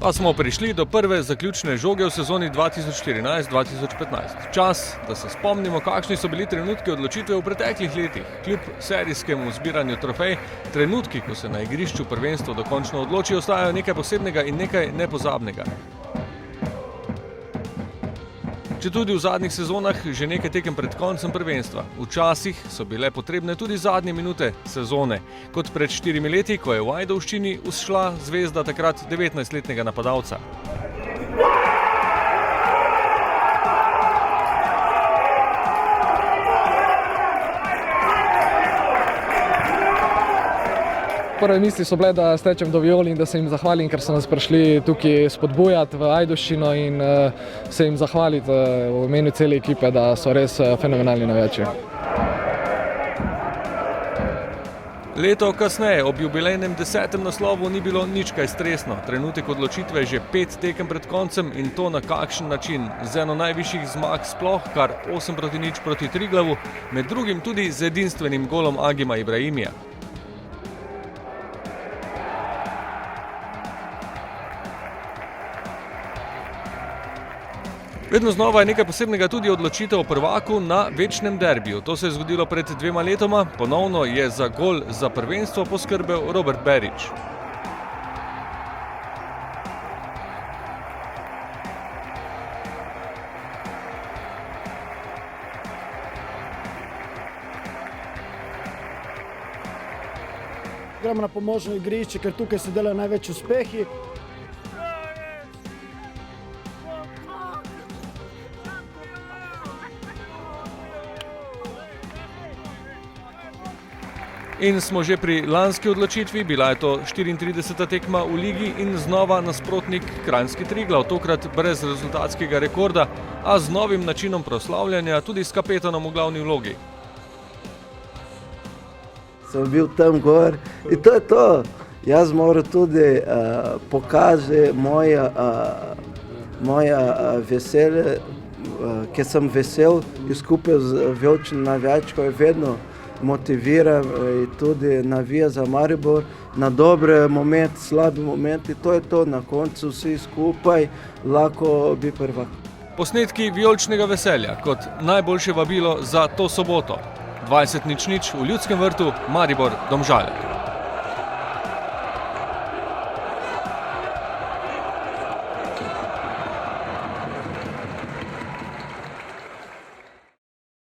Pa smo prišli do prve zaključne žoge v sezoni 2014-2015. Čas, da se spomnimo, kakšni so bili trenutki odločitve v preteklih letih. Kljub serijskemu zbiranju trofej, trenutki, ko se na igrišču prvenstvo dokončno odloči, ostajajo nekaj posebnega in nekaj nepozabnega. Četudi v zadnjih sezonah že nekaj tekem pred koncem prvenstva. Včasih so bile potrebne tudi zadnje minute sezone. Kot pred 4 leti, ko je v Ajdovščini vzšla zvezda takrat 19-letnega napadalca. Prve misli so bile, da stečem do Violi in da se jim zahvalim, ker so nas prišli tukaj spodbujati v Ajdovščino in se jim zahvaliti v imenu cele ekipe, da so res fenomenalni navijači. Leto kasneje, ob jubilejnem 10. naslovu, ni bilo nič kaj stresno. Trenutek odločitve je že 5 tekem pred koncem in to na kakšen način. Z eno najvišjih zmag sploh, kar 8-0 proti Triglavu, med drugim tudi z edinstvenim golom Agima Ibrahimija. Vedno znova je nekaj posebnega tudi odločitev o prvaku na večnem derbiju. To se je zgodilo pred 2 letoma. Ponovno je za gol za prvenstvo poskrbel Robert Berić. Gremo na pomožno igrišče, ker tukaj se delajo največ uspehi. In smo že pri lanski odločitvi, bila je to 34. tekma v ligi in znova nasprotnik Kranjski Triglav, tokrat brez rezultatskega rekorda, a z novim načinom proslavljanja, tudi s kapetanom v glavni vlogi. Sem bil tam gor in to je to. Jaz moram tudi pokazati moje veselje, ker sem vesel in skupaj z veličnim navijačkom je vedno motiviram in tudi navija za Maribor na dobre momente, slabe momente. To je to, na koncu vsi skupaj lahko bi prvak. Posnetki vijoličnega veselja kot najboljše vabilo za to soboto. 20:00 v Ljudskem vrtu, Maribor, Domžale.